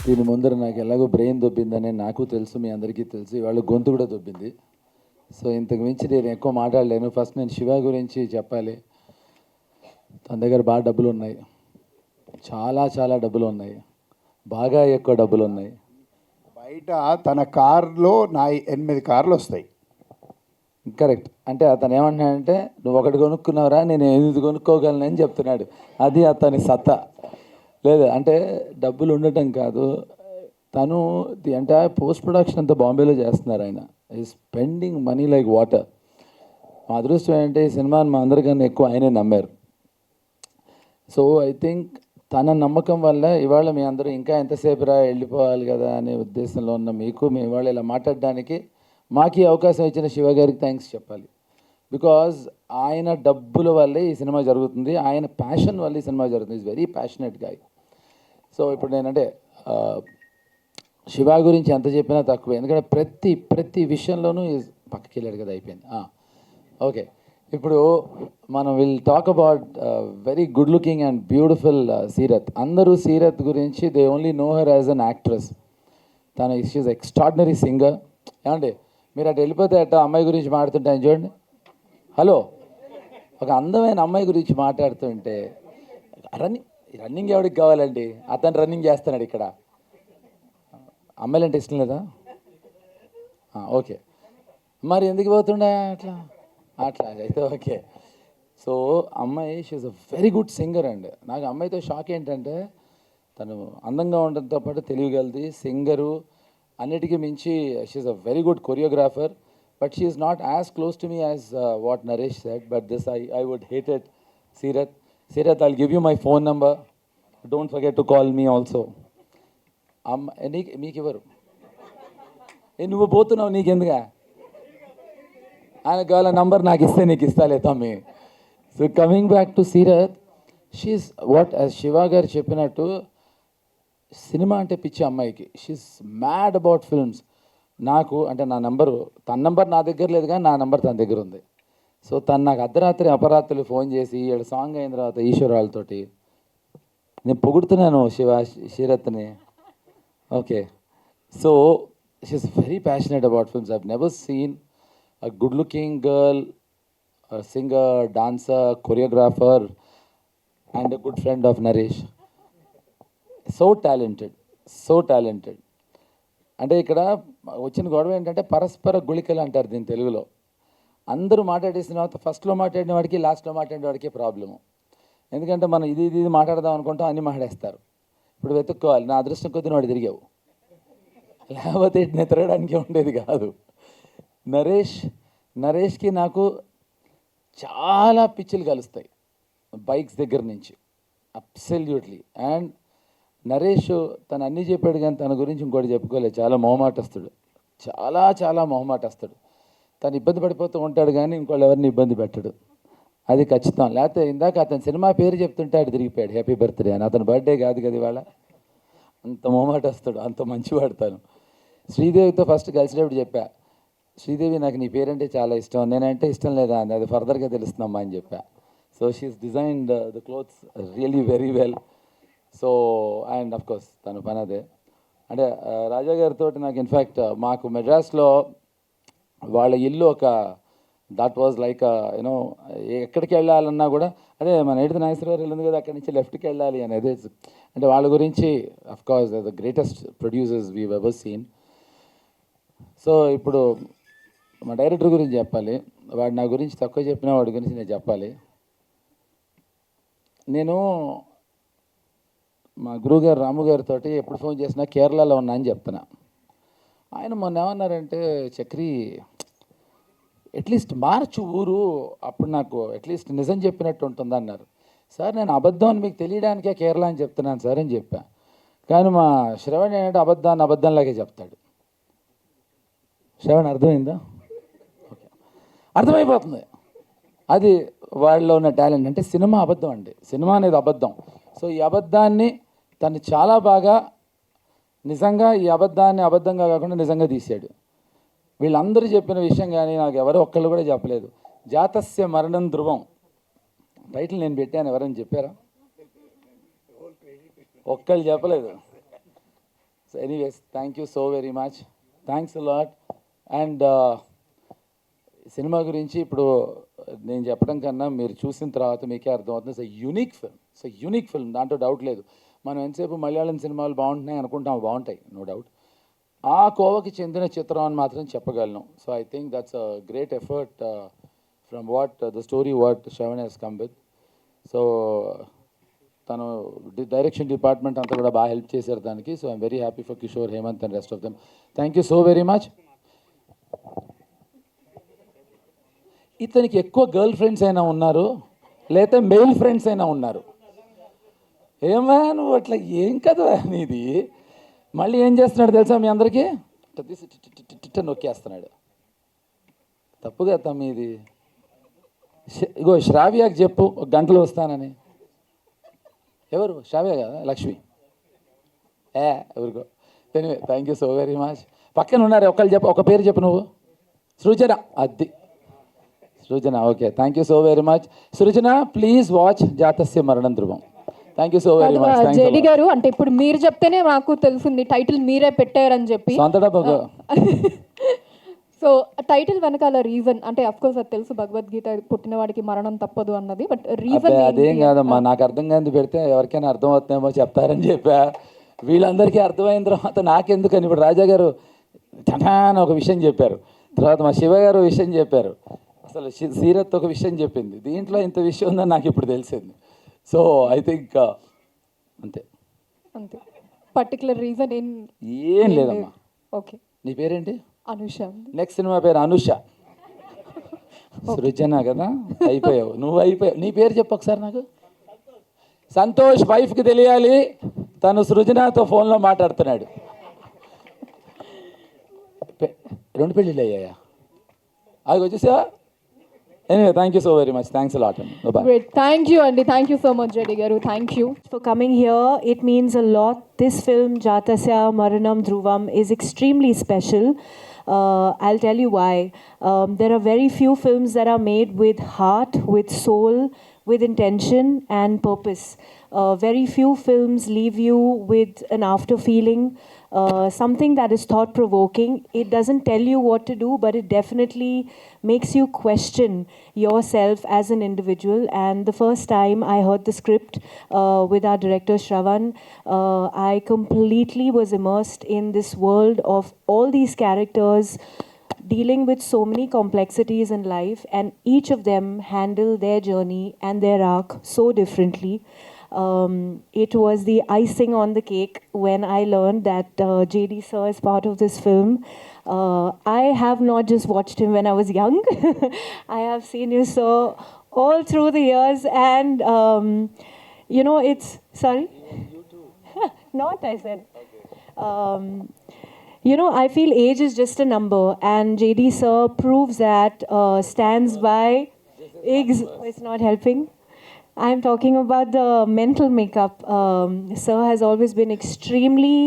దీని ముందర నాకు ఎలాగో బ్రెయిన్ దొబ్బిందని నాకు తెలుసు, మీ అందరికీ తెలుసు. ఇవాళ గొంతు కూడా దొబ్బింది. సో ఇంతకు మించి నేను ఎక్కువ మాట్లాడలేను. ఫస్ట్ నేను శివ గురించి చెప్పాలి. తన దగ్గర బాగా డబ్బులు ఉన్నాయి, చాలా చాలా డబ్బులు ఉన్నాయి, బాగా ఎక్కువ డబ్బులు ఉన్నాయి. బయట తన కార్లో 8 కార్లు వస్తాయి. కరెక్ట్. అంటే అతను ఏమంటున్నాడంటే, నువ్వు ఒకటి కొనుక్కున్నావురా, నేను 8 కొనుక్కోగలనని చెప్తున్నాడు. అది అతని సత్తా. లేదు అంటే డబ్బులు ఉండటం కాదు, తను ది ఎంటైర్ పోస్ట్ ప్రొడక్షన్ అంతా బాంబేలో చేస్తున్నారు ఆయన. ఈ స్పెండింగ్ మనీ లైక్ వాటర్. మా అదృష్టం ఏంటంటే ఈ సినిమాని మా అందరికన్నా ఎక్కువ ఆయనే నమ్మారు. సో ఐ థింక్ తన నమ్మకం వల్ల ఇవాళ మీ అందరూ ఇంకా ఎంతసేపు రా వెళ్ళిపోవాలి కదా అనే ఉద్దేశంలో ఉన్న మీకు మేము ఇవాళ ఇలా మాట్లాడడానికి మాకు ఈ అవకాశం ఇచ్చిన శివ గారికి థ్యాంక్స్ చెప్పాలి. బికాజ్ ఆయన డబ్బుల వల్లే ఈ సినిమా జరుగుతుంది, ఆయన ప్యాషన్ వల్ల ఈ సినిమా జరుగుతుంది. Is very passionate guy. So ఇప్పుడు నేనంటే శివ గురించి ఎంత చెప్పినా తక్కువే, ఎందుకంటే ప్రతి విషయంలోనూ పక్కకి వెళ్ళాడు కదా, అయిపోయింది. ఓకే, ఇప్పుడు మనం will talk about very good looking and beautiful Seerat. అందరూ సీరత్ గురించి they only know her as an actress. తను షీఈ్ ఎక్స్ట్రాడినరీ సింగర్. ఏమండి మీరు అటు వెళ్ళిపోతే అట్ట అమ్మాయి గురించి మాట్లాడుతుంటే చూడండి. హలో, ఒక అందమైన అమ్మాయి గురించి మాట్లాడుతుంటే రన్నింగ్ ఎవరికి కావాలండి? అతను రన్నింగ్ చేస్తున్నాడు ఇక్కడ. అమ్మాయిలు అంటే ఇష్టం లేదా? ఓకే, మరి ఎందుకు పోతుండే అట్లా అట్లా అయితే ఓకే. సో అమ్మాయి she a very good singer అండి. నాకు అమ్మాయితో షాక్ ఏంటంటే తను అందంగా ఉండడంతో పాటు తెలియగలది, సింగరు, అన్నిటికీ మించి she a very good choreographer. But she is not as close to me as what Naresh said. But this I would hate it. Sirath, I'll give you my phone number. Don't forget to call me also. మీకు ఎవరు? నువ్వు పోతున్నావు, నీకెందుగా? ఆయన కావాల number నాకు ఇస్తే నీకు ఇస్తాలే తమ్మి. So coming back to Seerat, she's what as Shiva గారు చెప్పినట్టు సినిమా అంటే పిచ్చి అమ్మాయికి. She's mad about films. నాకు అంటే నా నంబరు, తన నంబర్ నా దగ్గర లేదు కానీ నా నంబర్ తన దగ్గర ఉంది. సో తను నాకు అర్ధరాత్రి అపరాత్రులు ఫోన్ చేసి ఏడు సాంగ్ అయిన తర్వాత ఈశ్వరాలతోటి నేను పొగుడుతున్నాను శీరత్ని. Okay, so she is very passionate about films. I've never seen a good looking girl, singer, dancer, choreographer and a good friend of Naresh. So talented. అంటే ఇక్కడ వచ్చిన గొడవ ఏంటంటే పరస్పర గుళికలు అంటారు దీని తెలుగులో. అందరూ మాట్లాడేసిన తర్వాత ఫస్ట్లో మాట్లాడిన వాడికి లాస్ట్లో మాట్లాడిన వాడికి ప్రాబ్లము. ఎందుకంటే మనం ఇది మాట్లాడదాం అనుకుంటాం, అన్నీ మాట్లాడేస్తారు. ఇప్పుడు వెతుక్కోవాలి. నా అదృష్టం కొద్దిన వాడు తిరిగావు, లేకపోతే నేను తిరగడానికి ఉండేది కాదు. నరేష్కి నాకు చాలా పిచ్చులు కలుస్తాయి బైక్స్ దగ్గర నుంచి, అబ్సల్యూట్లీ. అండ్ నరేష్ తను అన్నీ చెప్పాడు కానీ తన గురించి ఇంకోటి చెప్పుకోలేదు. చాలా మొహమాటస్తుడు, చాలా మొహమాటస్తుడు. తను ఇబ్బంది పడిపోతూ ఉంటాడు కానీ ఇంకోళ్ళు ఎవరిని ఇబ్బంది పెట్టడు, అది ఖచ్చితం. లేకపోతే ఇందాక అతని సినిమా పేరు చెప్తుంటే అటు తిరిగిపోయాడు హ్యాపీ బర్త్డే అని. అతని బర్త్డే కాదు కదా ఇవాళ. అంత మొహమాటస్తుడు, అంత మంచివాడు తను. శ్రీదేవితో ఫస్ట్ కలిసినప్పుడు చెప్పా, శ్రీదేవి నాకు నీ పేరంటే చాలా ఇష్టం, నేనంటే ఇష్టం లేదా అని. అది ఫర్దర్గా తెలుస్తుందమ్మా అని చెప్పా. So she's designed the clothes really very well. So and of course తన పని అదే. అంటే రాజా గారితో నాకు ఇన్ఫ్యాక్ట్ మాకు మెడ్రాస్లో వాళ్ళ ఇల్లు ఒక దట్ వాజ్ లైక్ యూనో ఎక్కడికి వెళ్ళాలన్నా కూడా అదే మన ఎడిత నాగేశ్వరరావు ఇల్లు ఉంది కదా, అక్కడి నుంచి లెఫ్ట్కి వెళ్ళాలి అనేది. అంటే వాళ్ళ గురించి of course the greatest producers we ever seen. So ఇప్పుడు మా డైరెక్టర్ గురించి చెప్పాలి. వాడు నా గురించి తక్కువ చెప్పినా వాడి గురించి నేను చెప్పాలి. నేను మా గురువుగారు రాము గారితో ఎప్పుడు ఫోన్ చేసినా కేరళలో ఉన్నా అని చెప్తున్నా. ఆయన మొన్న ఏమన్నారంటే, చక్రి అట్లీస్ట్ మార్చు ఊరు, అప్పుడు నాకు అట్లీస్ట్ నిజం చెప్పినట్టు ఉంటుంది అన్నారు. సార్ నేను అబద్ధం అని మీకు తెలియడానికే కేరళ అని చెప్తున్నాను సార్ అని చెప్పా. కానీ మా శ్రవణ్ ఏంటంటే అబద్ధంలాగే చెప్తాడు. శ్రవణ్ అర్థమైందా? ఓకే, అర్థమైపోతుంది. అది వాళ్ళలో ఉన్న టాలెంట్. అంటే సినిమా అబద్ధం అండి, సినిమా అనేది అబద్ధం. సో ఈ అబద్ధాన్ని తను చాలా బాగా నిజంగా, ఈ అబద్ధాన్ని అబద్ధంగా కాకుండా నిజంగా తీశాడు. వీళ్ళందరూ చెప్పిన విషయం కానీ నాకు ఎవరో ఒక్కళ్ళు కూడా చెప్పలేదు. జాతస్య మరణం ధ్రువం టైటిల్ నేను పెట్టాను, ఎవరైనా చెప్పారా? ఒక్కళ్ళు చెప్పలేదు. So anyways thank you so very much, thanks a lot. And cinema గురించి ఇప్పుడు నేను చెప్పడం కన్నా మీరు చూసిన తర్వాత మీకే అర్థమవుతుంది. సో యూనిక్ ఫిల్మ్, దాంట్లో డౌట్ లేదు. మనం ఎంతసేపు మలయాళం సినిమాలు బాగుంటున్నాయి అనుకుంటాం, బాగుంటాయి, నో డౌట్. ఆ కోవకి చెందిన చిత్రం అని మాత్రం చెప్పగలను. So I think that's a great effort from the story what Shravan he's come with. So తను డైరెక్షన్ డిపార్ట్మెంట్ అంతా కూడా బాగా హెల్ప్ చేశారు దానికి. So I'm very happy for Kishore, Hemant and rest of them. Thank you so very much. ఇతనికి ఎక్కువ girl friends అయినా ఉన్నారు, లేకపోతే మెయిల్ ఫ్రెండ్స్ అయినా ఉన్నారు. ఏమా నువ్వు అట్లా ఏం కదా నీది. మళ్ళీ ఏం చేస్తున్నాడు తెలుసా మీ అందరికీ, నొక్కేస్తున్నాడు. తప్పు కదా మీది. ఇగో శ్రావ్యాకి చెప్పు ఒక గంటలో వస్తానని. ఎవరు? శ్రావ్య కదా, లక్ష్మి. ఎవరికో. Anyway thank you so very much. పక్కన ఉన్నారు ఒకళ్ళు చెప్పు, ఒక పేరు చెప్పు నువ్వు. సృజన. అది Srujana. Okay, thank you so very much. Srujana please watch జాతస్య మరణం ధ్రువం. Thank you so very much. JD గారు, అంటే ఇప్పుడు మీరు చెప్తేనే నాకు తెలిసింది టైటిల్ మీరే పెట్టారని చెప్పి. సో టైటిల్ వెనకాల రీజన్ అంటే అఫ్ కోర్స్ అది తెలుసు, భగవద్గీత పుట్టిన వాడికి మరణం తప్పదు అన్నది. బట్ రీజన్ అదేం కాదమ్మా, నాకు అర్థం కాదు పెడితే ఎవరికైనా అర్థం అవుతుందేమో చెప్తారని చెప్పా. వీళ్ళందరికీ అర్థమైన తర్వాత నాకెందుకని. ఇప్పుడు రాజా గారు చటాన్ ఒక విషయం చెప్పారు, తర్వాత మా శివ గారు విషయం చెప్పారు, అసలు సీరత్ ఒక విషయం చెప్పింది. దీంట్లో ఇంత విషయం ఉందని నాకు ఇప్పుడు తెలిసింది. సో ఐ థింక్ అంతే అంతే. పర్టికులర్ రీజన్ ఏం లేదమ్మా. ఓకే. నీ పేరేంటి? అనుష. నెక్స్ట్ సినిమా పేరు అనుష. సృజన కదా, అయిపోయావు నువ్వు, అయిపోయావు. నీ పేరు చెప్పు ఒకసారి నాకు. సంతోష్ వైఫ్కి తెలియాలి తను సృజనతో ఫోన్లో మాట్లాడుతున్నాడు. రెండు పెళ్ళిళ్ళు అయ్యాయా? అది వచ్చేసావా? Anyway, thank you so very much. Thanks a lot. Bye-bye. Great. Thank you, Andy. Thank you so much, Jedi Garu. Thank you for coming here. It means a lot. This film, Jatasya Maranam Dhruvam, is extremely special. I'll tell you why. There are very few films that are made with heart, with soul, with intention and purpose. Very few films leave you with an after feeling, something that is thought provoking. It doesn't tell you what to do, but it definitely makes you question yourself as an individual. And the first time I heard the script with our director Shravan, I completely was immersed in this world of all these characters dealing with so many complexities in life, and each of them handle their journey and their arc so differently. It was the icing on the cake when I learned that JD sir is part of this film. I have not just watched him when I was young. I have seen you sir all through the years, and you know, it's sorry. You too. Not, I said. You know, I feel age is just a number, and JD sir proves that, stands by. It's not helping. I'm talking about the mental makeup. Sir has always been extremely,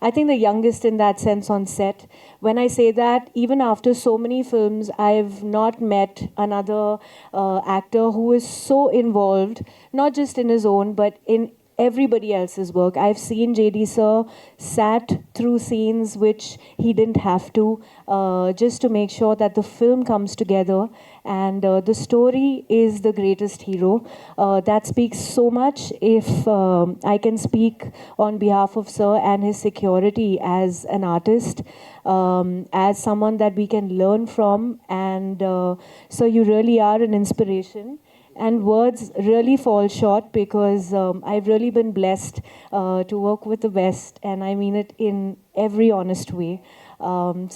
I think, the youngest in that sense on set. When I say that, even after so many films, I've not met another actor who is so involved, not just in his own, but in everybody else's work. I've seen JD sir sat through scenes which he didn't have to, just to make sure that the film comes together, and the story is the greatest hero. That speaks so much. If I can speak on behalf of sir and his security as an artist, as someone that we can learn from, and so you really are an inspiration. And words really fall short, because I've really been blessed to work with the best, and I mean it in every honest way.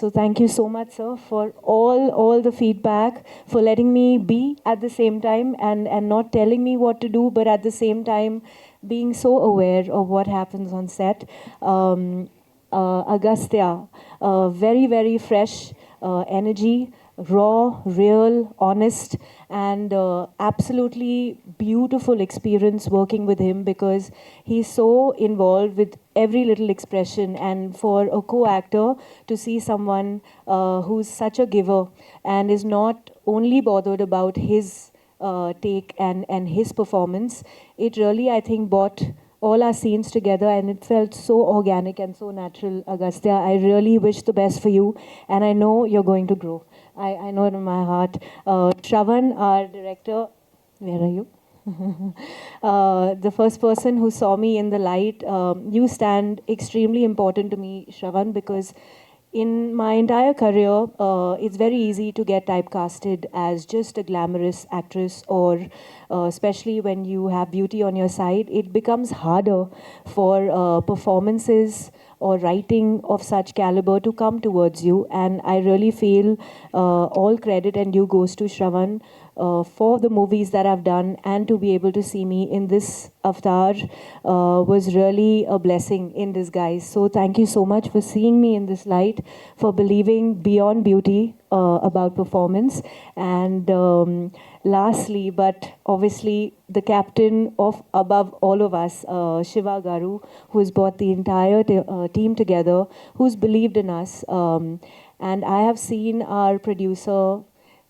So thank you so much, sir, for all the feedback, for letting me be at the same time, and not telling me what to do, but at the same time being so aware of what happens on set. Agastya, very, very fresh energy, raw, real, honest, and absolutely beautiful experience working with him, because he's so involved with every little expression. And for a co-actor to see someone who's such a giver and is not only bothered about his take and his performance, it really, I think, brought all our scenes together, and it felt so organic and so natural. Agastya, I really wish the best for you, and I know you're going to grow. I know it in my heart. Shravan, our director, where are you? The first person who saw me in the light, you stand extremely important to me, Shravan, because in my entire career, it's very easy to get typecasted as just a glamorous actress, or especially when you have beauty on your side, it becomes harder for performances or writing of such caliber to come towards you. And I really feel all credit and due goes to Shravan for the movies that I've done, and to be able to see me in this avatar was really a blessing in disguise. So thank you so much for seeing me in this light, for believing beyond beauty about performance. And lastly, but obviously the captain of above all of us, Shiva Garu, who's brought the entire team together, who's believed in us. And I have seen our producer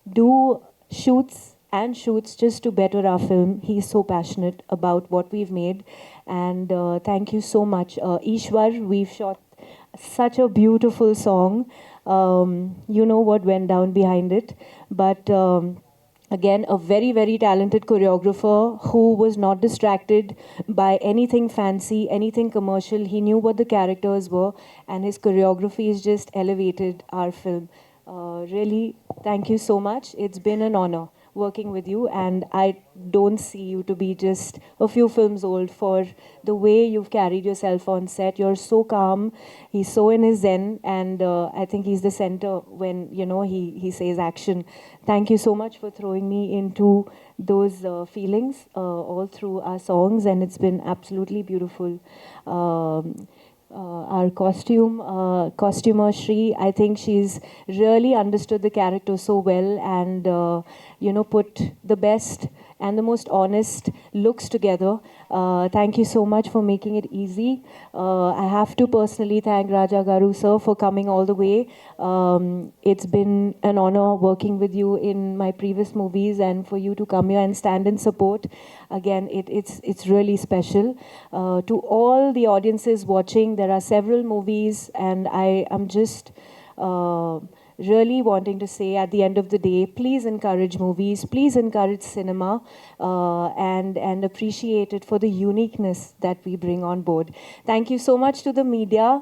do shoots and shoots just to better our film. He's so passionate about what we've made. And thank you so much. Ishwar, we've shot such a beautiful song. You know what went down behind it. But again, a very, very talented choreographer who was not distracted by anything fancy, anything commercial. He knew what the characters were, and his choreography has just elevated our film. Really, thank you so much. It's been an honor working with you, and I don't see you to be just a few films old for the way you've carried yourself on set. You're so calm. He's so in his zen, and I think he's the center when, you know, he says action. Thank you so much for throwing me into those feelings all through our songs, and it's been absolutely beautiful. Our costumer Shri, I think she's really understood the character so well, and you know, put the best and the most honest looks together. Thank you so much for making it easy. I have to personally thank Raja Garu sir for coming all the way. It's been an honor working with you in my previous movies, and for you to come here and stand in support, again, it's really special. To all the audiences watching, there are several movies, and I am just really wanting to say, at the end of the day, please encourage movies, please encourage cinema, and appreciate it for the uniqueness that we bring on board. Thank you so much to the media.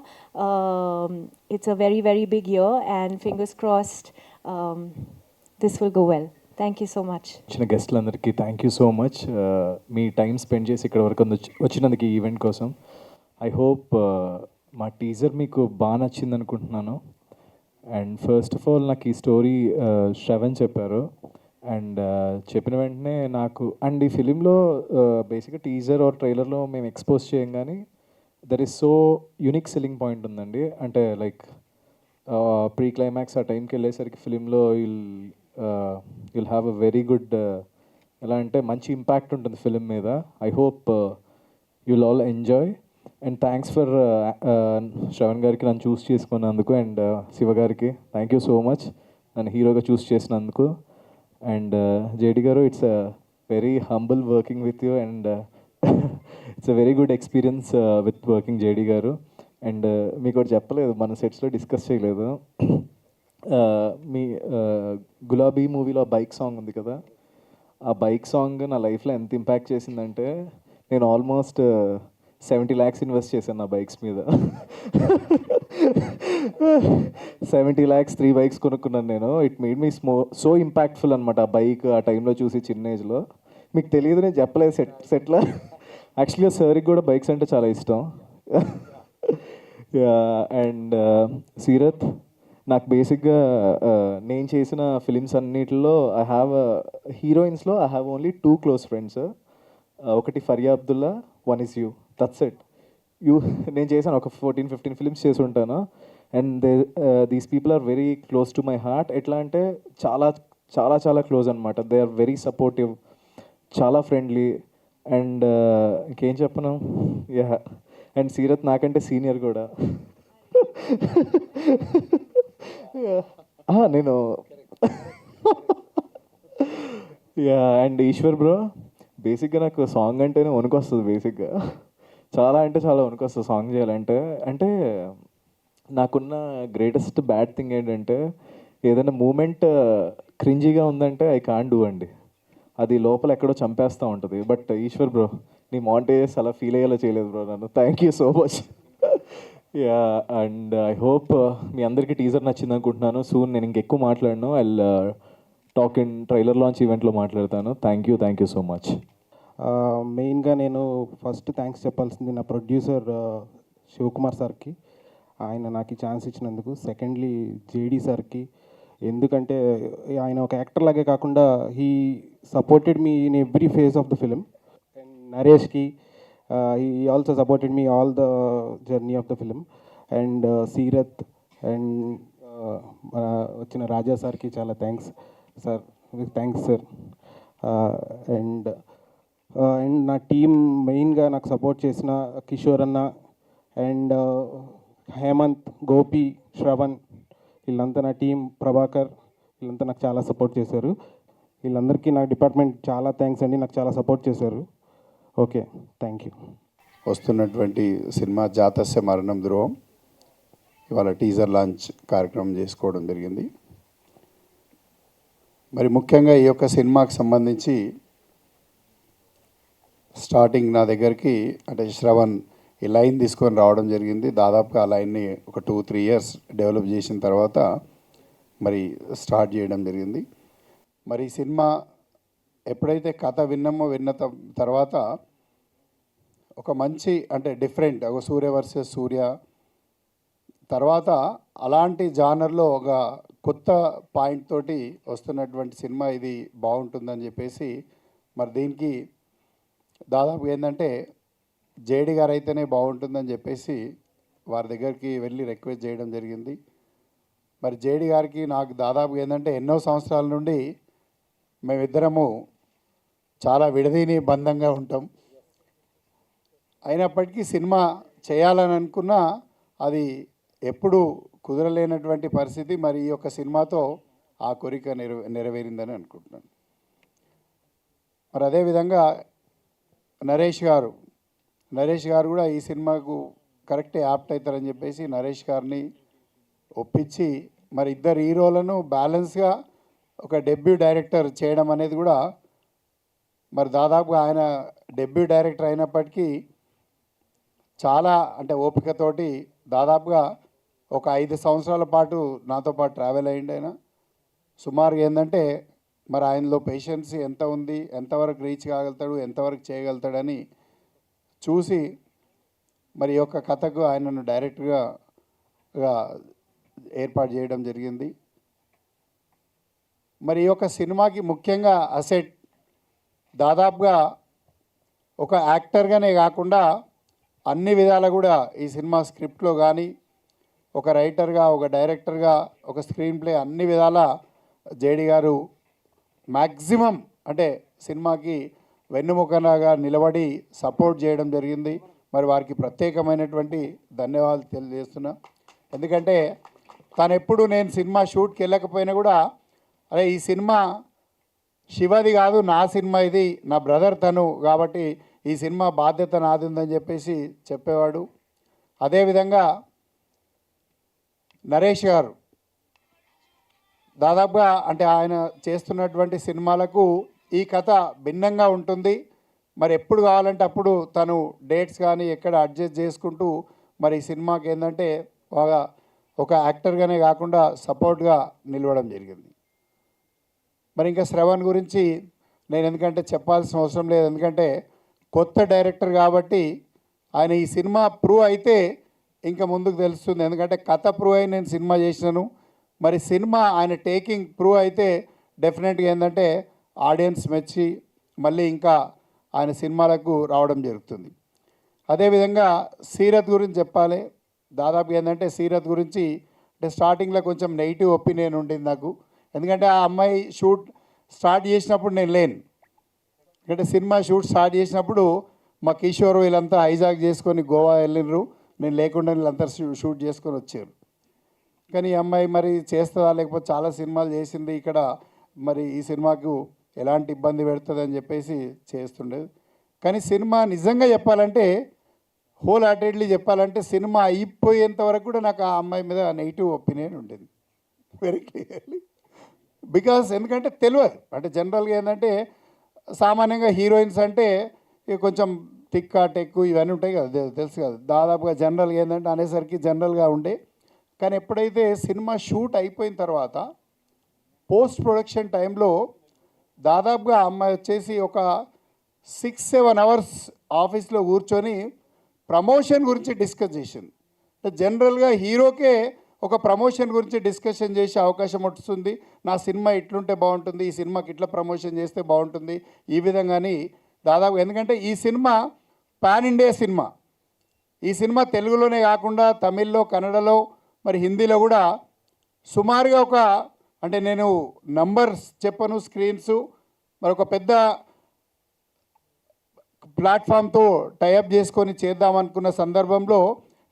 It's a very, very big year, and fingers crossed this will go well. Thank you so much. వచ్చిన గెస్ట్లందరికీ thank you so much. మీ time spend చేసి ఇక్కడ వరకు వచ్చినందుకు ఈ event కోసం. I hope మా టీజర్ మీకు బాగా నచ్చింది అనుకుంటున్నాను. అండ్ ఫస్ట్ ఆఫ్ ఆల్ నాకు ఈ స్టోరీ శ్రవణ్ చెప్పారు, అండ్ చెప్పిన వెంటనే నాకు, అండ్ ఈ ఫిలింలో బేసిక్గా టీజర్ ఆర్ ట్రైలర్లో మేము ఎక్స్పోజ్ చేయం, కానీ there is so unique selling point ఉందండి. అంటే లైక్ ప్రీ క్లైమాక్స్ ఆ టైంకి వెళ్ళేసరికి ఫిలింలో you'll have a very good ఎలా అంటే మంచి ఇంపాక్ట్ ఉంటుంది ఫిలిం మీద. I hope you'll all enjoy. And thanks for Shravan గారికి నన్ను చూస్ చేసుకున్నందుకు, అండ్ శివ గారికి థ్యాంక్ యూ సో మచ్ నన్ను హీరోగా చూస్ చేసినందుకు. అండ్ జేడి గారు, it's a very humble working with you, and it's a very good experience with working JD గారు. And మీకు ఒకటి చెప్పలేదు, మన సెట్స్లో డిస్కస్ చేయలేదు. మీ గులాబీ మూవీలో బైక్ సాంగ్ ఉంది కదా, ఆ బైక్ సాంగ్ నా లైఫ్లో ఎంత ఇంపాక్ట్ చేసిందంటే, నేను ఆల్మోస్ట్ 70 lakhs ఇన్వెస్ట్ చేశాను నా బైక్స్ మీద. 70 lakhs 3 bikes కొనుక్కున్నాను నేను. It made me so impactful అనమాట ఆ బైక్ ఆ టైంలో చూసి చిన్న ఏజ్లో. మీకు తెలియదు, నేను చెప్పలేదు సెట్లో. యాక్చువల్గా సార్కి కూడా బైక్స్ అంటే చాలా ఇష్టం. అండ్ సీరత్, నాకు బేసిక్గా నేను చేసిన ఫిలిమ్స్ అన్నిటిలో ఐ హ్యావ్ హీరోయిన్స్లో I have only 2 close friends. ఒకటి Faria Abdullah, one is you, that's it. నేను చేశాను ఒక 14-15 ఫిలిమ్స్ చేసి ఉంటాను, and these people are very close to my heart. ఎట్లా అంటే చాలా చాలా చాలా క్లోజ్ అనమాట. దే ఆర్ వెరీ సపోర్టివ్, చాలా ఫ్రెండ్లీ, అండ్ ఇంకేం చెప్పను. యా, అండ్ సీరత్ నాకంటే సీనియర్ కూడా. నేను యా, అండ్ ఈశ్వర్ బ్రో, బేసిక్గా నాకు సాంగ్ అంటేనే వణుకొస్తుంది బేసిక్గా. చాలా అంటే చాలా వణుకొస్తుంది సాంగ్ చేయాలంటే. అంటే నాకున్న గ్రేటెస్ట్ బ్యాడ్ థింగ్ ఏంటంటే ఏదైనా మూమెంట్ క్రింజీగా ఉందంటే ఐ కాంట్ డూ అండి. అది లోపల ఎక్కడో చంపేస్తూ ఉంటుంది. బట్ ఈశ్వర్ బ్రో, నీ మాంటేజెస్ అలా ఫీల్ అయ్యేలా చేయలేదు బ్రో నన్ను. Thank you so much. Yeah, and I hope మీ అందరికీ టీజర్ నచ్చింది అనుకుంటున్నాను. సూన్ నేను ఇంకెక్కువ మాట్లాడను. I talk in trailer launch ఈవెంట్లో మాట్లాడతాను. Thank you so much. మెయిన్గా నేను ఫస్ట్ థ్యాంక్స్ చెప్పాల్సింది నా ప్రొడ్యూసర్ శివకుమార్ సార్కి, ఆయన నాకు ఈ ఛాన్స్ ఇచ్చినందుకు. సెకండ్లీ జేడీ సార్కి, ఎందుకంటే ఆయన ఒక యాక్టర్ లాగే కాకుండా he supported me in every phase of the film. And నరేష్కి, he also supported me all the journey of the film. And Seerat and వచ్చిన రాజా సార్కి చాలా thanks sir. Sir. And and నా టీం మెయిన్గా నాకు సపోర్ట్ చేసిన కిషోర్ అన్న అండ్ హేమంత్, గోపి, శ్రవణ్, వీళ్ళంతా నా టీం, ప్రభాకర్, వీళ్ళంతా నాకు చాలా సపోర్ట్ చేశారు. వీళ్ళందరికీ నా డిపార్ట్మెంట్ చాలా థ్యాంక్స్ అండి, నాకు చాలా సపోర్ట్ చేశారు. Okay, thank you. వస్తున్నటువంటి సినిమా జాతస్య మరణం ధ్రువం ఇవాళ టీజర్ లాంచ్ కార్యక్రమం చేసుకోవడం జరిగింది. మరి ముఖ్యంగా ఈ యొక్క సినిమాకి సంబంధించి స్టార్టింగ్ నా దగ్గరికి అంటే శ్రవణ్ ఈ లైన్ తీసుకొని రావడం జరిగింది. దాదాపుగా ఆ లైన్ని ఒక 2-3 ఇయర్స్ డెవలప్ చేసిన తర్వాత మరి స్టార్ట్ చేయడం జరిగింది. మరి ఈ సినిమా ఎప్పుడైతే కథ విన్న తర్వాత ఒక మంచి అంటే డిఫరెంట్, ఒక సూర్య వర్సెస్ సూర్య తర్వాత అలాంటి జానర్లో ఒక కొత్త పాయింట్ తోటి వస్తున్నటువంటి సినిమా ఇది బాగుంటుందని చెప్పేసి మరి దీనికి దాదాపు ఏంటంటే జేడి గారు అయితేనే బాగుంటుందని చెప్పేసి వారి దగ్గరికి వెళ్ళి రిక్వెస్ట్ చేయడం జరిగింది. మరి జేడి గారికి నాకు దాదాపు ఏంటంటే ఎన్నో సంవత్సరాల నుండి మేమిద్దరము చాలా విడదీని బంధంగా ఉంటాం. అయినప్పటికీ సినిమా చేయాలని అనుకున్నా అది ఎప్పుడు కుదరలేనటువంటి పరిస్థితి. మరి ఈ యొక్క సినిమాతో ఆ కోరిక నెరవేరిందని అనుకుంటున్నాను. మరి అదేవిధంగా నరేష్ గారు కూడా ఈ సినిమాకు కరెక్టే యాప్ట్ అవుతారని చెప్పేసి నరేష్ గారిని ఒప్పించి మరి ఇద్దరు హీరోలను బ్యాలెన్స్గా ఒక డెబ్యూ డైరెక్టర్ చేయడం అనేది కూడా మరి దాదాపుగా ఆయన డెబ్యూ డైరెక్టర్ అయినప్పటికీ చాలా అంటే ఓపికతోటి దాదాపుగా ఒక 5 సంవత్సరాల పాటు నాతో పాటు ట్రావెల్ అయ్యింది. ఆయన సుమారుగా ఏంటంటే మరి ఆయనలో పేషెన్సీ ఎంత ఉంది, ఎంతవరకు రీచ్ కాగలుగుతాడు, ఎంతవరకు చేయగలుగుతాడని చూసి మరి ఈ యొక్క కథకు ఆయనను డైరెక్ట్గా ఏర్పాటు చేయడం జరిగింది. మరి ఈ యొక్క సినిమాకి ముఖ్యంగా అసెట్ దాదాపుగా ఒక యాక్టర్గానే కాకుండా అన్ని విధాలు కూడా ఈ సినిమా స్క్రిప్ట్లో కానీ ఒక రైటర్గా, ఒక డైరెక్టర్గా, ఒక స్క్రీన్ ప్లే అన్ని విధాల జేడి గారు మ్యాక్సిమం అంటే సినిమాకి వెన్నుముకలాగా నిలబడి సపోర్ట్ చేయడం జరిగింది. మరి వారికి ప్రత్యేకమైనటువంటి ధన్యవాదాలు తెలియజేస్తున్నా. ఎందుకంటే తను ఎప్పుడు నేను సినిమా షూట్కి వెళ్ళకపోయినా కూడా అరే ఈ సినిమా శివది కాదు, నా సినిమా ఇది, నా బ్రదర్ తను, కాబట్టి ఈ సినిమా బాధ్యత నాది ఉందని చెప్పేసి చెప్పేవాడు. అదేవిధంగా నరేష్ గారు దాదాపుగా అంటే ఆయన చేస్తున్నటువంటి సినిమాలకు ఈ కథ భిన్నంగా ఉంటుంది. మరి ఎప్పుడు కావాలంటే అప్పుడు తను డేట్స్ కానీ ఎక్కడ అడ్జస్ట్ చేసుకుంటూ మరి ఈ సినిమాకి ఏంటంటే బాగా ఒక యాక్టర్గానే కాకుండా సపోర్ట్గా నిలవడం జరిగింది. మరి ఇంకా శ్రవణ్ గురించి నేను ఎందుకంటే చెప్పాల్సిన అవసరం లేదు, ఎందుకంటే కొత్త డైరెక్టర్ కాబట్టి ఆయన ఈ సినిమా ప్రూవ్ అయితే ఇంకా ముందుకు తెలుస్తుంది. ఎందుకంటే కథ ప్రూవ్ అయి నేను సినిమా చేసినాను, మరి సినిమా ఆయన టేకింగ్ ప్రూవ్ అయితే డెఫినెట్గా ఏంటంటే ఆడియన్స్ మెచ్చి మళ్ళీ ఇంకా ఆయన సినిమాలకు రావడం జరుగుతుంది. అదేవిధంగా సీరత్ గురించి చెప్పాలి. దాదాపు ఏంటంటే సీరత్ గురించి అంటే స్టార్టింగ్లో కొంచెం నెగిటివ్ ఒపీనియన్ ఉండింది నాకు, ఎందుకంటే ఆ అమ్మాయి షూట్ స్టార్ట్ చేసినప్పుడు నేను లేను. ఎందుకంటే సినిమా షూట్ స్టార్ట్ చేసినప్పుడు మా కిషోర్ వీళ్ళంతా హైజాక్ చేసుకొని గోవా వెళ్ళినారు, నేను లేకుండా వీళ్ళంతా షూట్ చేసుకొని వచ్చారు. కానీ ఈ అమ్మాయి మరి చేస్తుందా లేకపోతే చాలా సినిమాలు చేసింది ఇక్కడ, మరి ఈ సినిమాకు ఎలాంటి ఇబ్బంది పెడుతుంది అని చెప్పేసి చేస్తుండేది. కానీ సినిమా నిజంగా చెప్పాలంటే హోల్ హార్టెడ్లీ చెప్పాలంటే సినిమా అయిపోయేంత వరకు కూడా నాకు ఆ అమ్మాయి మీద నెగిటివ్ ఒపీనియన్ ఉండేది వెరీ క్లియర్లీ. బికాస్ ఎందుకంటే తెలియదు అంటే జనరల్గా ఏంటంటే సామాన్యంగా హీరోయిన్స్ అంటే ఇక కొంచెం టిక్కా టెక్కు ఇవన్నీ ఉంటాయి కదా, తెలుసు కదా, దాదాపుగా జనరల్గా ఏంటంటే అనేసరికి జనరల్గా ఉండే. కానీ ఎప్పుడైతే సినిమా షూట్ అయిపోయిన తర్వాత పోస్ట్ ప్రొడక్షన్ టైంలో దాదాపుగా ఆ అమ్మాయి వచ్చేసి ఒక 6-7 అవర్స్ ఆఫీస్లో కూర్చొని ప్రమోషన్ గురించి డిస్కస్ చేసింది. జనరల్గా హీరోకే ఒక ప్రమోషన్ గురించి డిస్కషన్ చేసే అవకాశం వస్తుంది. నా సినిమా ఇట్లుంటే బాగుంటుంది, ఈ సినిమాకి ఇట్లా ప్రమోషన్ చేస్తే బాగుంటుంది, ఈ విధంగాని దాదాపు ఎందుకంటే ఈ సినిమా పాన్ ఇండియా సినిమా. ఈ సినిమా తెలుగులోనే కాకుండా తమిళ్లో, కన్నడలో, మరి హిందీలో కూడా సుమారుగా ఒక అంటే నేను నంబర్స్ చెప్పను, స్క్రీన్స్ మరి ఒక పెద్ద ప్లాట్ఫామ్తో టైఅప్ చేసుకొని చేద్దామనుకున్న సందర్భంలో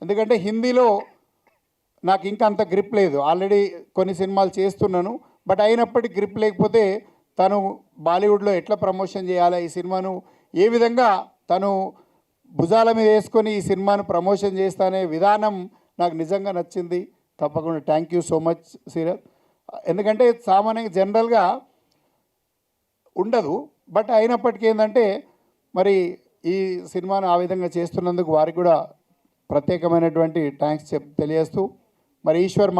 ఎందుకంటే హిందీలో నాకు ఇంకా అంత గ్రిప్ లేదు, ఆల్రెడీ కొన్ని సినిమాలు చేస్తున్నాను. బట్ అయినప్పటికీ గ్రిప్ లేకపోతే తను బాలీవుడ్లో ఎట్లా ప్రమోషన్ చేయాలి, ఈ సినిమాను ఏ విధంగా తను భుజాల మీద వేసుకొని ఈ సినిమాను ప్రమోషన్ చేస్తానే విధానం నాకు నిజంగా నచ్చింది. తప్పకుండా thank you so much Seerat. ఎందుకంటే సామాన్యంగా జనరల్గా ఉండదు, బట్ అయినప్పటికీ ఏంటంటే మరి ఈ సినిమాను ఆ విధంగా చేస్తున్నందుకు వారికి కూడా ప్రత్యేకమైనటువంటి థ్యాంక్స్ తెలియజేస్తూ మరి ఈశ్వర్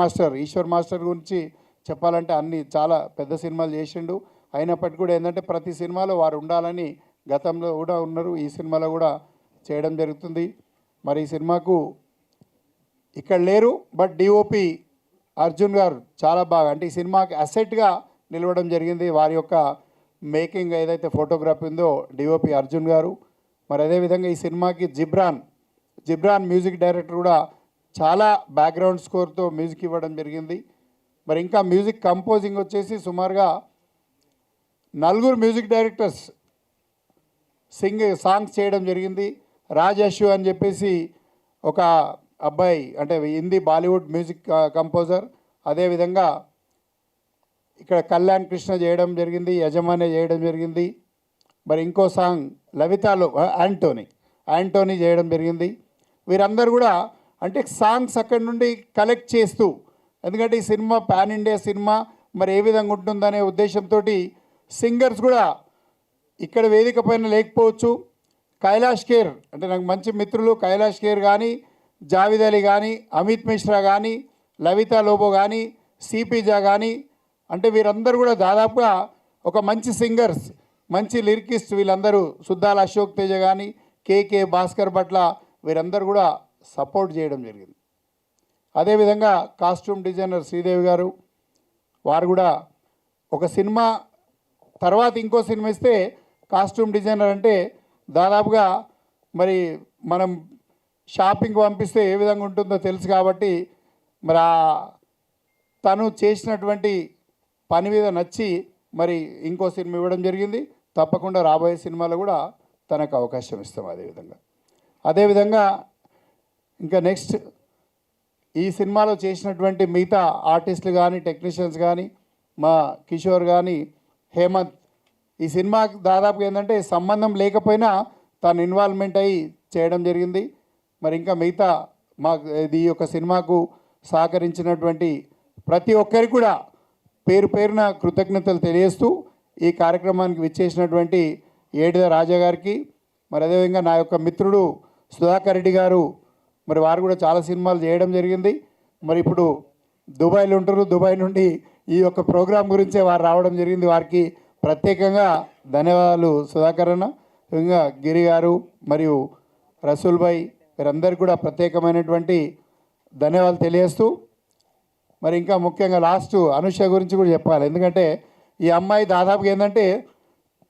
మాస్టర్ గురించి చెప్పాలంటే అన్ని చాలా పెద్ద సినిమాలు చేసిండు. అయినప్పటికీ కూడా ఏంటంటే ప్రతి సినిమాలో వారు ఉండాలని గతంలో కూడా ఉన్నారు, ఈ సినిమాలో కూడా చేయడం జరుగుతుంది. మరి ఈ సినిమాకు ఇక్కడ లేరు, బట్ డిఓపి అర్జున్ గారు చాలా బాగా అంటే ఈ సినిమాకి అసెట్గా నిలవడం జరిగింది. వారి యొక్క మేకింగ్ ఏదైతే ఫోటోగ్రఫీ ఉందో డిఓపి అర్జున్ గారు. మరి అదేవిధంగా ఈ సినిమాకి జిబ్రాన్ మ్యూజిక్ డైరెక్టర్ కూడా చాలా బ్యాక్గ్రౌండ్ స్కోర్తో మ్యూజిక్ ఇవ్వడం జరిగింది. మరి ఇంకా మ్యూజిక్ కంపోజింగ్ వచ్చేసి సుమారుగా 4 మ్యూజిక్ డైరెక్టర్స్ సాంగ్స్ చేయడం జరిగింది. రాజేషు అని చెప్పేసి ఒక అబ్బాయి అంటే హిందీ బాలీవుడ్ మ్యూజిక్ కంపోజర్. అదేవిధంగా ఇక్కడ కళ్యాణ్ కృష్ణ చేయడం జరిగింది, యజమాని చేయడం జరిగింది. మరి ఇంకో సాంగ్ లవితాలో యాంటోనీ చేయడం జరిగింది. వీరందరూ కూడా అంటే సాంగ్స్ అక్కడి నుండి కలెక్ట్ చేస్తూ ఎందుకంటే ఈ సినిమా పాన్ ఇండియా సినిమా మరి ఏ విధంగా ఉంటుందనే ఉద్దేశంతో సింగర్స్ కూడా ఇక్కడ వేదిక పైన లేకపోవచ్చు. కైలాష్ ఖేర్ అంటే నాకు మంచి మిత్రులు కైలాష్ ఖేర్ కానీ, జావేద్ అలీ కానీ, అమిత్ మిశ్రా కానీ, లవితా లోబో కానీ, సిపిజా కానీ అంటే వీరందరూ కూడా దాదాపుగా ఒక మంచి సింగర్స్, మంచి లిరికిస్ట్ వీళ్ళందరూ, సుద్దాల అశోక్ తేజ కానీ, కేకే భాస్కర్ భట్ల వీరందరూ కూడా సపోర్ట్ చేయడం జరిగింది. అదేవిధంగా కాస్ట్యూమ్ డిజైనర్ శ్రీదేవి గారు వారు కూడా ఒక సినిమా తర్వాత ఇంకో సినిమా ఇస్తే కాస్ట్యూమ్ డిజైనర్ అంటే దాదాపుగా మరి మనం షాపింగ్ పంపిస్తే ఏ విధంగా ఉంటుందో తెలుసు కాబట్టి మరి తను చేసినటువంటి పని మీద నచ్చి మరి ఇంకో సినిమా ఇవ్వడం జరిగింది. తప్పకుండా రాబోయే సినిమాలో కూడా తనకు అవకాశం ఇస్తాం. అదేవిధంగా ఇంకా నెక్స్ట్ ఈ సినిమాలో చేసినటువంటి మిగతా ఆర్టిస్టులు కానీ, టెక్నీషియన్స్ కానీ, మా కిషోర్ కానీ, హేమంత్ ఈ సినిమాకి దాదాపు ఏంటంటే సంబంధం లేకపోయినా తను ఇన్వాల్వ్మెంట్ అయ్యి చేయడం జరిగింది. మరి ఇంకా మిగతా ఈ యొక్క సినిమాకు సహకరించినటువంటి ప్రతి ఒక్కరికి కూడా పేరు పేరున కృతజ్ఞతలు తెలియజేస్తూ ఈ కార్యక్రమానికి విచ్చేసినటువంటి ఏడిద రాజా గారికి, మరి అదేవిధంగా నా యొక్క మిత్రుడు సుధాకర్ రెడ్డి గారు మరి వారు కూడా చాలా సినిమాలు చేయడం జరిగింది. మరి ఇప్పుడు దుబాయ్లో ఉంటారు, దుబాయ్ నుండి ఈ యొక్క ప్రోగ్రాం గురించే వారు రావడం జరిగింది. వారికి ప్రత్యేకంగా ధన్యవాదాలు సుధాకర్ అన్న, ఇంకా గిరి గారు మరియు రసూల్ భాయ్ వీరందరికీ కూడా ప్రత్యేకమైనటువంటి ధన్యవాదాలు తెలియజేస్తూ మరి ఇంకా ముఖ్యంగా లాస్ట్ అనుష గురించి కూడా చెప్పాలి. ఎందుకంటే ఈ అమ్మాయి దాదాపుగా ఏంటంటే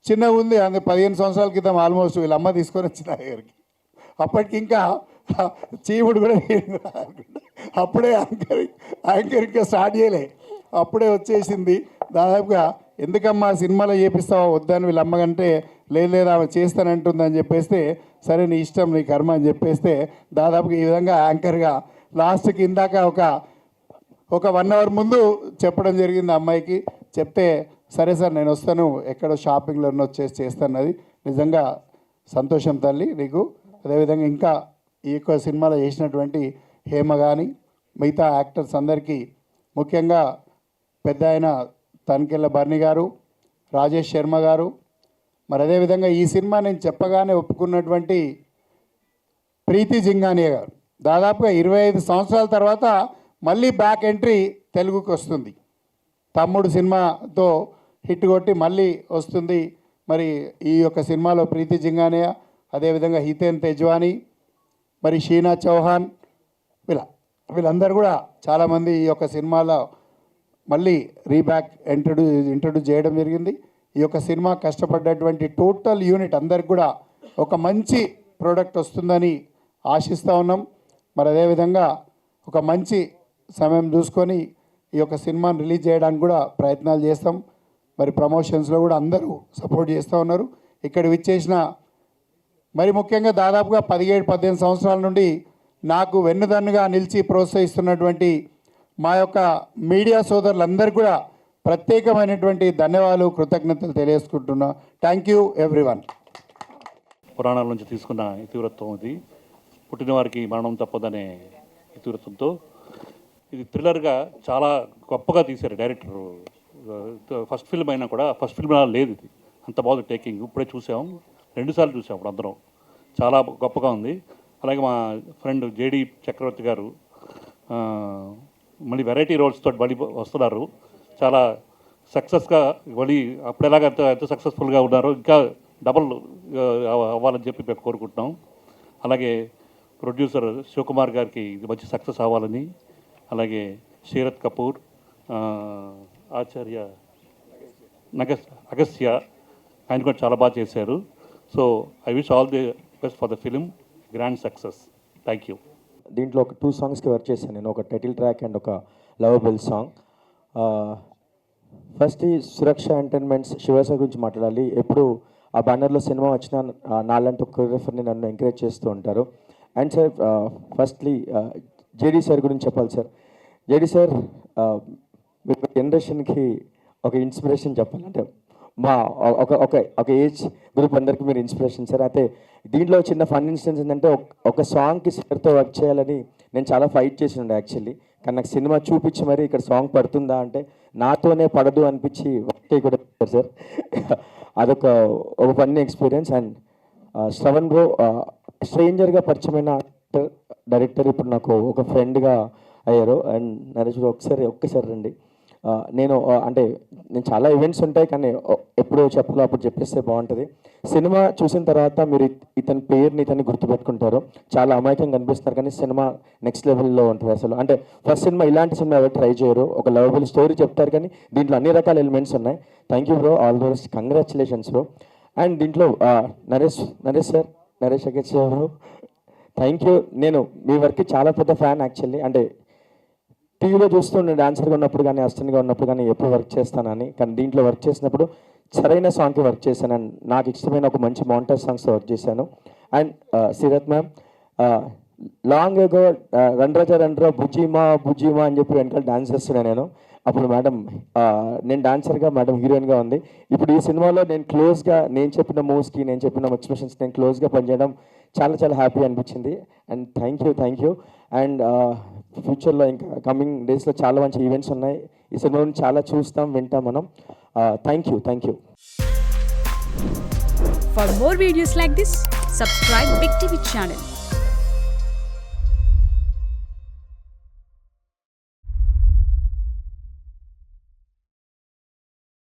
చిన్నగా ఉంది, అందుకే 15 సంవత్సరాల క్రితం ఆల్మోస్ట్ వీళ్ళ అమ్మ తీసుకొని వచ్చిన దగ్గరికి అప్పటికి ఇంకా చీముడు కూడా అప్పుడే యాంకరింగ్ స్టార్ట్ చేయలే, అప్పుడే వచ్చేసింది. దాదాపుగా ఎందుకమ్మా సినిమాలో చేపిస్తావా వద్దని వీళ్ళ అమ్మకంటే లేదు ఆమె చేస్తానంటుందని చెప్పేస్తే సరే నీ ఇష్టం నీ కర్మ అని చెప్పేస్తే దాదాపుగా ఈ విధంగా యాంకర్గా లాస్ట్కి ఇందాక ఒక 1 అవర్ ముందు చెప్పడం జరిగింది అమ్మాయికి. చెప్తే సరే సార్ నేను వస్తాను, ఎక్కడో షాపింగ్లో వచ్చేసి చేస్తాను. అది నిజంగా సంతోషం తల్లి నీకు. అదేవిధంగా ఇంకా ఈ యొక్క సినిమాలో చేసినటువంటి హేమ కానీ మిగతా యాక్టర్స్ అందరికీ, ముఖ్యంగా పెద్ద ఆయన తనికెళ్ళ బర్ని గారు, రాజేష్ శర్మ గారు, మరి అదేవిధంగా ఈ సినిమా నేను చెప్పగానే ఒప్పుకున్నటువంటి ప్రీతి జింగానియా గారు, దాదాపుగా 25 సంవత్సరాల తర్వాత మళ్ళీ బ్యాక్ ఎంట్రీ తెలుగుకి వస్తుంది. తమ్ముడు సినిమాతో హిట్ కొట్టి మళ్ళీ వస్తుంది. మరి ఈ యొక్క సినిమాలో ప్రీతి జింగానియా, అదేవిధంగా హితేన్ తెజ్వానీ, మరి షీనా చౌహాన్, వీళ్ళందరూ కూడా చాలామంది ఈ యొక్క సినిమాలో మళ్ళీ రీబ్యాక్ ఇంట్రడ్యూస్ చేయడం జరిగింది. ఈ యొక్క సినిమా కష్టపడ్డటువంటి టోటల్ యూనిట్ అందరికి కూడా ఒక మంచి ప్రోడక్ట్ వస్తుందని ఆశిస్తూ ఉన్నాం. మరి అదేవిధంగా ఒక మంచి సమయం చూసుకొని ఈ యొక్క సినిమాని రిలీజ్ చేయడానికి కూడా ప్రయత్నాలు చేస్తాం. మరి ప్రమోషన్స్లో కూడా అందరూ సపోర్ట్ చేస్తూ ఉన్నారు. ఇక్కడ విచ్చేసిన మరి ముఖ్యంగా దాదాపుగా 17-18 సంవత్సరాల నుండి నాకు వెన్నుదన్నుగా నిలిచి ప్రోత్సహిస్తున్నటువంటి మా యొక్క మీడియా సోదరులందరికీ కూడా ప్రత్యేకమైనటువంటి ధన్యవాదాలు, కృతజ్ఞతలు తెలియజేసుకుంటున్నా. Thank you everyone. పురాణాల నుంచి తీసుకున్న ఇతివృత్తం ఇది. పుట్టినవారికి మరణం తప్పదనే ఇతివృత్తంతో ఇది థ్రిల్లర్గా చాలా గొప్పగా తీశారు డైరెక్టర్. ఫస్ట్ ఫిల్మ్ అయినా కూడా ఫస్ట్ ఫిల్మ్ లేదు, ఇది అంత బాగుంది టేకింగ్. ఇప్పుడే చూసాం, 2 సార్లు చూసాం అప్పుడు అందరం. చాలా గొప్పగా ఉంది. అలాగే మా ఫ్రెండ్ జేడి చక్రవర్తి గారు మళ్ళీ వెరైటీ రోల్స్తో మళ్ళీ వస్తున్నారు. చాలా సక్సెస్గా మళ్ళీ అప్పుడెలాగ ఎంత సక్సెస్ఫుల్గా ఉన్నారో ఇంకా డబల్ అవ్వాలని చెప్పి మేము కోరుకుంటున్నాం. అలాగే ప్రొడ్యూసర్ శివకుమార్ గారికి ఇది మంచి సక్సెస్ అవ్వాలని, అలాగే శరత్ కపూర్, ఆచార్య అగస్త్య, ఆయన కూడా చాలా బాగా చేశారు. So I wish all the best for the film, grand success. Thank you. దీంట్లో ఒక 2 సాంగ్స్కి వర్క్ చేశాను నేను, ఒక టైటిల్ ట్రాక్ అండ్ ఒక లవబుల్ సాంగ్. ఫస్ట్ ఈ సురక్ష ఎంటర్టైన్మెంట్స్ శివ సార్ గురించి మాట్లాడాలి. ఎప్పుడు ఆ బ్యానర్లో సినిమా వచ్చిన నాలాంటి ఒక కొరియోగ్రాఫర్ని నన్ను ఎంకరేజ్ చేస్తూ ఉంటారు. And sir firstly JD sir గురించి చెప్పాలి సార్. జేడీ సార్ మీరు జనరేషన్కి ఒక ఇన్స్పిరేషన్ చెప్పాలంటే మా ఒక ఏజ్ గ్రూప్ అందరికీ మీరు ఇన్స్పిరేషన్ సార్. అయితే దీంట్లో చిన్న ఫన్ ఇన్సిడెన్స్ ఏంటంటే ఒక సాంగ్కి సార్తో వర్క్ చేయాలని నేను చాలా ఫైట్ చేసి ఉండే యాక్చువల్లీ. కానీ నాకు సినిమా చూపించి మరి ఇక్కడ సాంగ్ పడుతుందా అంటే నాతోనే పడదు అనిపించి వర్క్ చేయకూడదు సార్. అదొక funny experience. And Shravan bro స్ట్రేంజర్గా పరిచయమైన డైరెక్టర్ ఇప్పుడు నాకు ఒక ఫ్రెండ్గా అయ్యారు. అండ్ నరేష్ బ్రో ఒక్కసారి రండి. నేను చాలా ఈవెంట్స్ ఉంటాయి కానీ ఎప్పుడో చెప్పాలో అప్పుడు చెప్పేస్తే బాగుంటుంది. సినిమా చూసిన తర్వాత మీరు ఇతన్ని గుర్తుపెట్టుకుంటారు. చాలా అమాయకంగా కనిపిస్తున్నారు కానీ సినిమా నెక్స్ట్ లెవెల్లో ఉంటుంది అసలు. అంటే ఫస్ట్ సినిమా ఇలాంటి సినిమా ఎవరు ట్రై చేయరు. ఒక లవబుల్ స్టోరీ చెప్తారు కానీ దీంట్లో అన్ని రకాల ఎలిమెంట్స్ ఉన్నాయి. Thank you bro, all the best, congratulations bro. And దీంట్లో Naresh Agastya bro, thank you. నేను మీ వర్క్కి చాలా పెద్ద ఫ్యాన్ యాక్చువల్లీ. అంటే టీవీలో చూస్తుండే డాన్సర్గా ఉన్నప్పుడు కానీ అసిస్టెంట్గా ఉన్నప్పుడు కానీ ఎప్పుడు వర్క్ చేస్తానని, కానీ దీంట్లో వర్క్ చేసినప్పుడు సరైన సాంగ్కి వర్క్ చేశాను. అండ్ నాకు ఇష్టమైన ఒక మంచి మౌంటేజ్ సాంగ్స్తో వర్క్ చేశాను. అండ్ సిరత్ మ్యామ్ లాంగ్ ఎగో రండ్రా బుజ్జిమా అని చెప్పి వెనకాల డాన్స్ చేస్తున్నాను నేను. అప్పుడు మేడం నేను డాన్సర్గా, మేడం హీరోయిన్గా ఉంది. ఇప్పుడు ఈ సినిమాలో నేను చెప్పిన మూవ్స్కి, నేను చెప్పిన ఎక్స్ప్రెషన్స్ నేను క్లోజ్గా పనిచేయడం చాలా హ్యాపీ అనిపించింది. And thank you. అండ్ ఫ్యూచర్లో ఇంకా కమింగ్ డేస్లో చాలా మంచి ఈవెంట్స్ ఉన్నాయి. ఈ సినిమాని చాలా చూస్తాం, వింటాం మనం. Thank you. For more videos like this, subscribe Big TV channel.